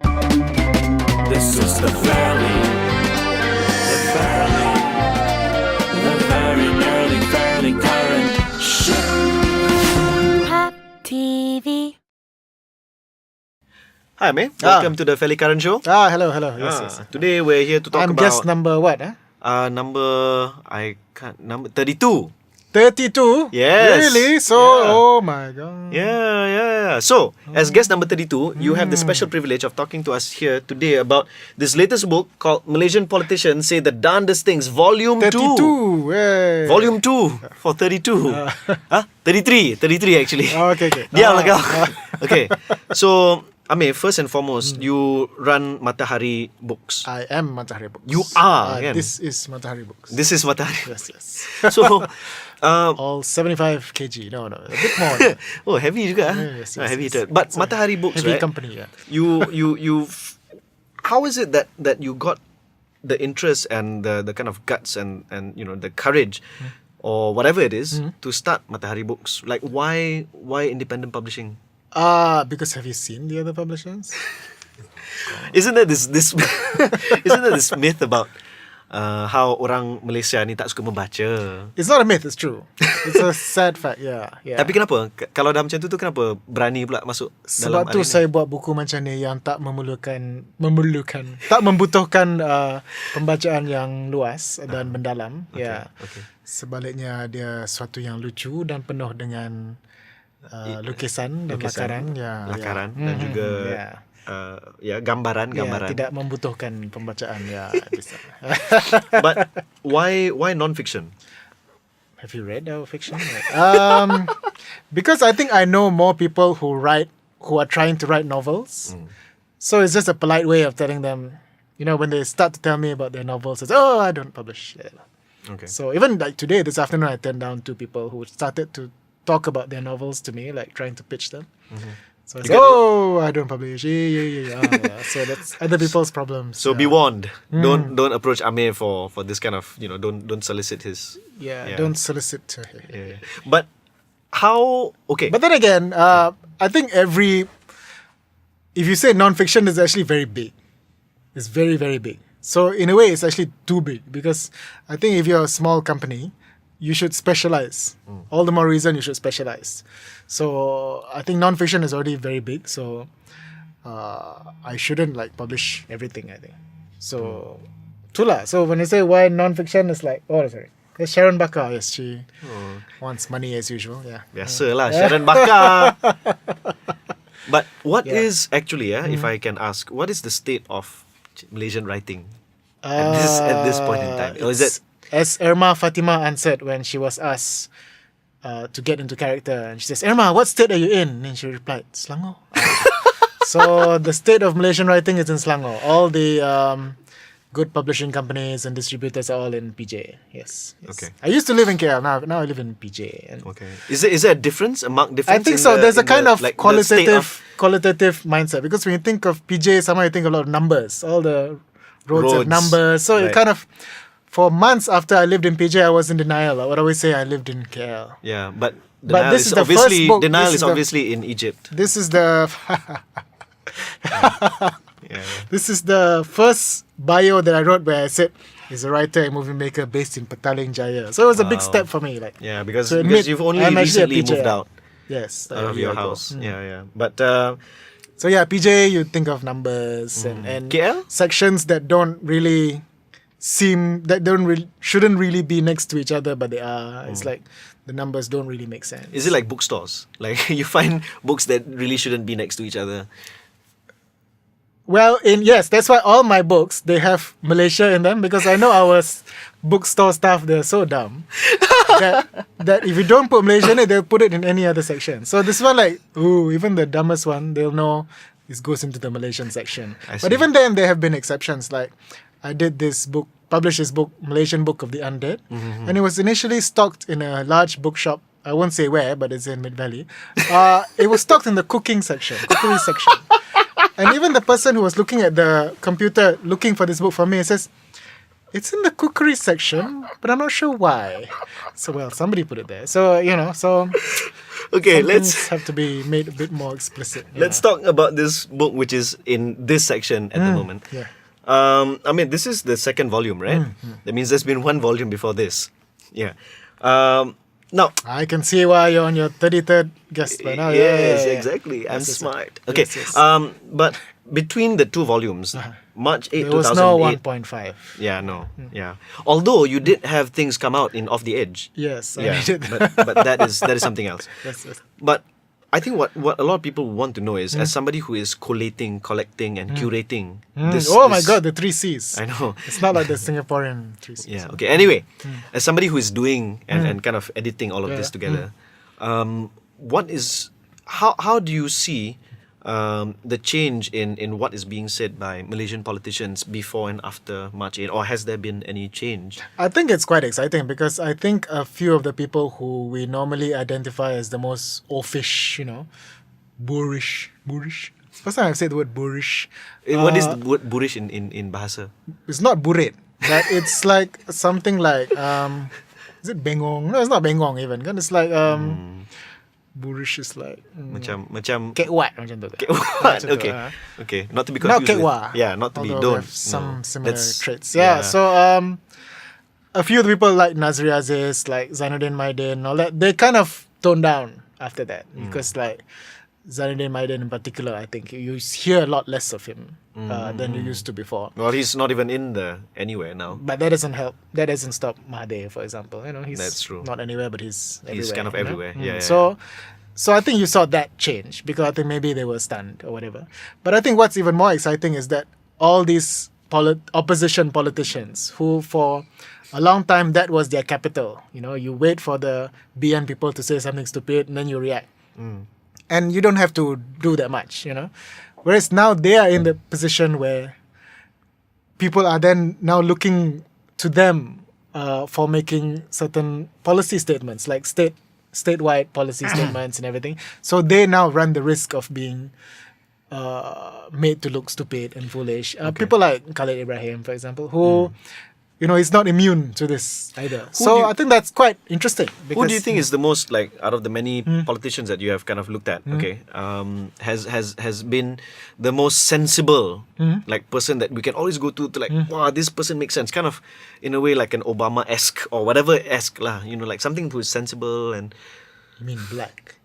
This is the very nearly fairly current show. Popteevee. Hi, Amir. Welcome to the Fairly Current Show. Hello. Yes. Today we're here to talk I'm about guest number what? number 32. 32? Yes. Really? So, Yeah. oh my god. Yeah. So, as guest number 32, you have the special privilege of talking to us here today about this latest book called Malaysian Politicians Say the Darndest Things, Volume 2. 32. Hey. Volume 2 for 32. 33 actually. Okay. Diam lah kau. Okay. So, Amir, first and foremost, you run Matahari Books. I am Matahari Books. You are, kan? This is Matahari Books. This is Matahari. Yes. So, All 75 kg. No, a bit more. oh, heavy juga. Yes, Heavy yes. hitter. But Matahari Books, Heavy right? company, yeah. You how is it that you got the interest and the kind of guts and the courage or whatever it is to start Matahari Books? Like why independent publishing? Because have you seen the other publishers? Isn't there this isn't there this myth about how orang Malaysia ni tak suka membaca? It's not a myth, it's true. It's a sad fact, yeah. Tapi kenapa? Kalau dah macam tu kenapa berani pula masuk dalam Sebab tu arena? saya buat buku macam ni yang tak tak membutuhkan pembacaan yang luas dan mendalam. Okay. Sebaliknya dia suatu yang lucu dan penuh dengan lukisan dan lakaran. Lakaran dan juga gambaran. Tidak membutuhkan pembacaan. Bisa. But why non-fiction? Have you read our fiction? Because I think I know more people who are trying to write novels. So it's just a polite way of telling them, when they start to tell me about their novels, it's, I don't publish. Okay. So even like today, this afternoon, I turned down 2 people who started to talk about their novels to me, like trying to pitch them. So I said, I don't publish. Yeah. So that's other people's problems. So be warned. Don't approach Amir for this kind of, don't solicit his. Don't solicit. Yeah. But how? Okay. But then again, I think if you say non-fiction, is actually very big. It's very, very big. So in a way, it's actually too big because I think if you're a small company, you should specialize. All the more reason you should specialize. So I think non-fiction is already very big. So I shouldn't publish everything, I think. So itulah. So when you say why non-fiction, it's like, sorry. There's Sharon Bakar. Yes, she wants money as usual. Yeah. Biasalah, Sharon Bakar. But what is actually, if I can ask, what is the state of Malaysian writing at this point in time? Or is it? As Irma Fatima answered when she was asked to get into character, and she says, Irma, what state are you in? And she replied, Selangor. So the state of Malaysian writing is in Selangor. All the good publishing companies and distributors are all in PJ. Yes. Okay. I used to live in KL. Now I live in PJ. And Okay. Is there a difference, a marked difference? I think so. There's a kind of qualitative qualitative mindset, because when you think of PJ, somehow you think a lot of numbers. All the roads have Roads. numbers. So Right. it kind of, for months after I lived in PJ, I was in denial. I would always say I lived in KL. Yeah, but But denial this is the obviously first book. denial This is is the- obviously in Egypt. This is the Yeah. this is the first bio that I wrote where I said he's a writer and movie maker based in Petaling Jaya. So it was a big Wow. step for me. Yeah, because to admit you've only I'm actually a recently PJ. moved out Yes, of a your year ago. house. Yeah. But So yeah, PJ, you think of numbers and KL? sections that don't really shouldn't really be next to each other, but they are. It's like the numbers don't really make sense. is it like bookstores? Like you find books that really shouldn't be next to each other. Well, yes, that's why all my books, they have Malaysia in them, because I know our bookstore staff, they're so dumb that if you don't put Malaysia in it, they'll put it in any other section. So this one, even the dumbest one, they'll know this goes into the Malaysian section. I But see. even then, there have been exceptions. Like I did published this book, Malaysian Book of the Undead, and it was initially stocked in a large bookshop. I won't say where, but it's in Mid Valley. It was stocked in the cookery section. And even the person who was looking at the computer looking for this book for me says, it's in the cookery section, but I'm not sure why. So, somebody put it there. So, Okay, Some let's things have to be made a bit more explicit. let's talk about this book, which is in this section at the moment. Yeah. I mean, this is the second volume, right? That means there's been one volume before this. Yeah. Now, I can see why you're on your 33rd guest by now. yes, Yeah. exactly. I'm Yes, yes, smart. Okay. yes. But between the two volumes, March 8, There was no 2008. 1.5. Yeah, no. Yeah. Although you did have things come out in Off the Edge. Yes, I Yeah. needed but that is something else. Yes, yes. But I think what a lot of people want to know is, as somebody who is collating, collecting, and curating this. Oh my this- God, the 3 C's. I know. It's not like the Singaporean 3 C's. Yeah. Okay. Anyway, as somebody who is doing and kind of editing all of this together, how do you see the change in what is being said by Malaysian politicians before and after March 8, or has there been any change? I think it's quite exciting because I think a few of the people who we normally identify as the most offish, boorish. First time I've said the word boorish. What is the word boorish in Bahasa? It's not burit, but it's like something like is it bengong? No, it's not bengong even. Kan? It's like boorish is like Macam kewat macam tu. what? Macam tu, Okay. Okay. Not to be Not confused with. kekwa. Yeah, not to be Although we don't. have some No. similar That's- traits. Yeah. So a few of the people like Nazri Aziz, like Zainuddin Maidin, all that, they kind of toned down after that because like Zainuddin Maidin in particular, I think you hear a lot less of him than you used to before. Well, he's not even in the anywhere now. But that doesn't help. That doesn't stop Mahathir, for example. He's That's true. not anywhere, but he's everywhere. He's kind of everywhere. Yeah, yeah, So I think you saw that change because I think maybe they were stunned or whatever. But I think what's even more exciting is that all these opposition politicians who for a long time that was their capital. You wait for the BN people to say something stupid and then you react. And you don't have to do that much, Whereas now they are in the position where people are then now looking to them for making certain policy statements, like statewide policy statements and everything. So they now run the risk of being made to look stupid and foolish. People like Khalid Ibrahim, for example, who he's not immune to this either. I think that's quite interesting. Who do you think is the most, like, out of the many politicians that you have kind of looked at, has been the most sensible, like, person that we can always go to like, wow, this person makes sense, kind of in a way like an Obama-esque or whatever-esque lah, like something who is sensible and. You mean black?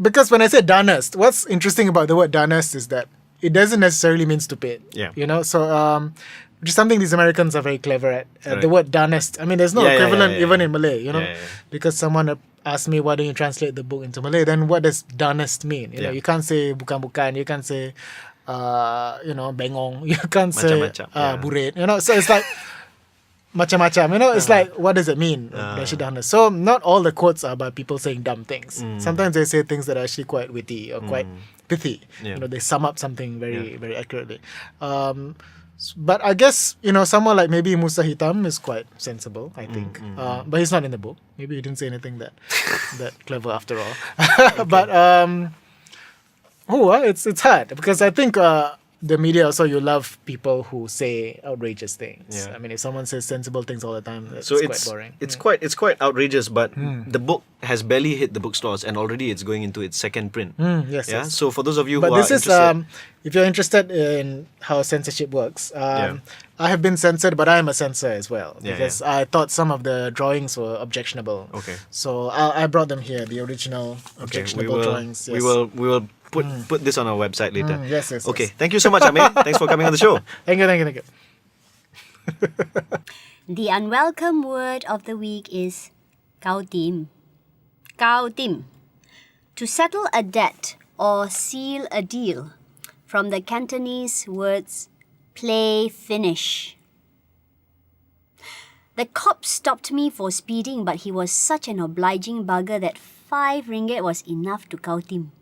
Because when I say Darndest, what's interesting about the word Darndest is that it doesn't necessarily mean stupid. Yeah. So which is something these Americans are very clever at. Right. The word Darndest. I mean, there's no equivalent even in Malay. Yeah. Because someone asked me, why don't you translate the book into Malay? Then what does Darndest mean? You can't say bukan-bukan. You can't say bengong. You can't say Macam-macam, burit. So it's like. Macam-macam, it's like, what does it mean? So not all the quotes are about people saying dumb things. Sometimes they say things that are actually quite witty or quite pithy. Yeah. They sum up something very, very accurately. But I guess, someone like maybe Musa Hitam is quite sensible, I think. But he's not in the book. Maybe he didn't say anything that clever after all. But it's hard because I think the media also, you love people who say outrageous things. Yeah. I mean, if someone says sensible things all the time, that's So quite boring. it's quite outrageous, but the book has barely hit the bookstores, and already it's going into its second print. Yes, Yeah. yes. So for those of you But who are this is, interested, if you're interested in how censorship works, I have been censored, but I am a censor as well because I thought some of the drawings were objectionable. Okay. So I brought them here, the original objectionable drawings. Yes. we will put this on our website later. Yes, yes. Okay. Yes. Thank you so much, Amir. Thanks for coming on the show. Thank you. The unwelcome word of the week is Kau Tim. Kau Tim. To settle a debt or seal a deal. From the Cantonese words play finish. The cop stopped me for speeding, but he was such an obliging bugger that 5 ringgit was enough to Kau Tim.